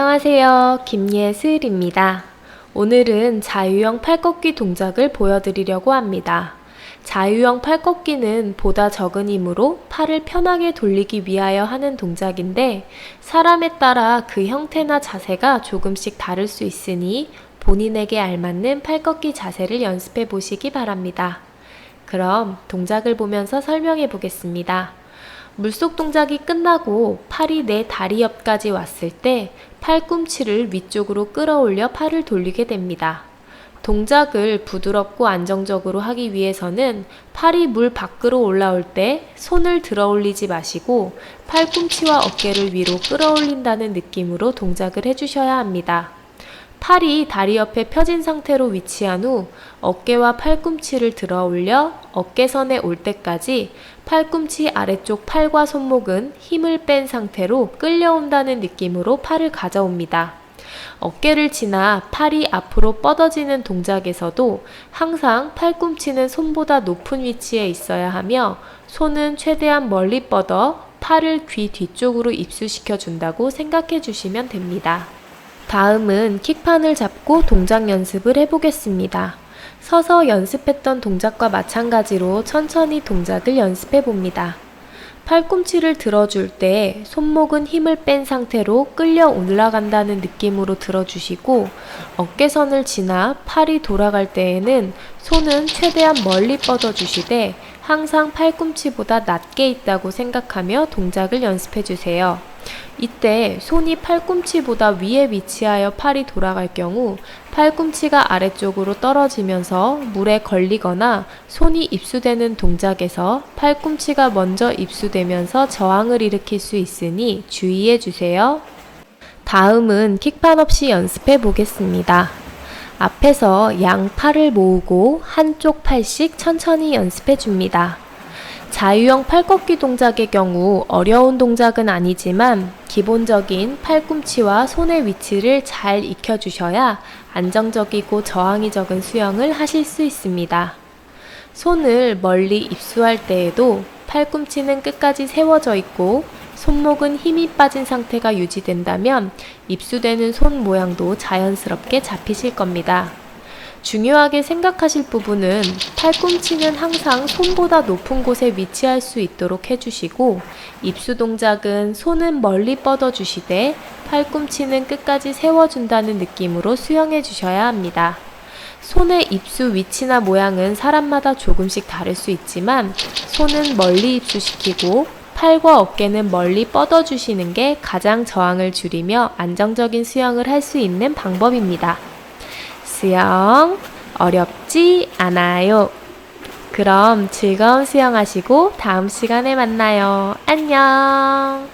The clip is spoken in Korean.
안녕하세요. 김예슬입니다. 오늘은 자유형 팔꺾기 동작을 보여드리려고 합니다. 자유형 팔꺾기는 보다 적은 힘으로 팔을 편하게 돌리기 위하여 하는 동작인데 사람에 따라 그 형태나 자세가 조금씩 다를 수 있으니 본인에게 알맞는 팔꺾기 자세를 연습해 보시기 바랍니다. 그럼 동작을 보면서 설명해 보겠습니다. 물속 동작이 끝나고 팔이 내 다리 옆까지 왔을 때 팔꿈치를 위쪽으로 끌어올려 팔을 돌리게 됩니다. 동작을 부드럽고 안정적으로 하기 위해서는 팔이 물 밖으로 올라올 때 손을 들어 올리지 마시고 팔꿈치와 어깨를 위로 끌어올린다는 느낌으로 동작을 해주셔야 합니다. 팔이 다리 옆에 펴진 상태로 위치한 후 어깨와 팔꿈치를 들어 올려 어깨선에 올 때까지 팔꿈치 아래쪽 팔과 손목은 힘을 뺀 상태로 끌려온다는 느낌으로 팔을 가져옵니다. 어깨를 지나 팔이 앞으로 뻗어지는 동작에서도 항상 팔꿈치는 손보다 높은 위치에 있어야 하며 손은 최대한 멀리 뻗어 팔을 귀 뒤쪽으로 입수시켜 준다고 생각해 주시면 됩니다. 다음은 킥판을 잡고 동작 연습을 해보겠습니다. 서서 연습했던 동작과 마찬가지로 천천히 동작을 연습해 봅니다. 팔꿈치를 들어줄 때 손목은 힘을 뺀 상태로 끌려 올라간다는 느낌으로 들어주시고 어깨선을 지나 팔이 돌아갈 때에는 손은 최대한 멀리 뻗어주시되 항상 팔꿈치보다 낮게 있다고 생각하며 동작을 연습해 주세요. 이때 손이 팔꿈치보다 위에 위치하여 팔이 돌아갈 경우 팔꿈치가 아래쪽으로 떨어지면서 물에 걸리거나 손이 입수되는 동작에서 팔꿈치가 먼저 입수되면서 저항을 일으킬 수 있으니 주의해 주세요. 다음은 킥판 없이 연습해 보겠습니다. 앞에서 양 팔을 모으고 한쪽 팔씩 천천히 연습해 줍니다. 자유형 팔꺾기 동작의 경우 어려운 동작은 아니지만 기본적인 팔꿈치와 손의 위치를 잘 익혀주셔야 안정적이고 저항이 적은 수영을 하실 수 있습니다. 손을 멀리 입수할 때에도 팔꿈치는 끝까지 세워져 있고 손목은 힘이 빠진 상태가 유지된다면 입수되는 손 모양도 자연스럽게 잡히실 겁니다. 중요하게 생각하실 부분은 팔꿈치는 항상 손보다 높은 곳에 위치할 수 있도록 해주시고 입수 동작은 손은 멀리 뻗어주시되 팔꿈치는 끝까지 세워준다는 느낌으로 수영해 주셔야 합니다. 손의 입수 위치나 모양은 사람마다 조금씩 다를 수 있지만 손은 멀리 입수시키고 팔과 어깨는 멀리 뻗어주시는 게 가장 저항을 줄이며 안정적인 수영을 할 수 있는 방법입니다. 수영 어렵지 않아요. 그럼 즐거운 수영하시고 다음 시간에 만나요. 안녕.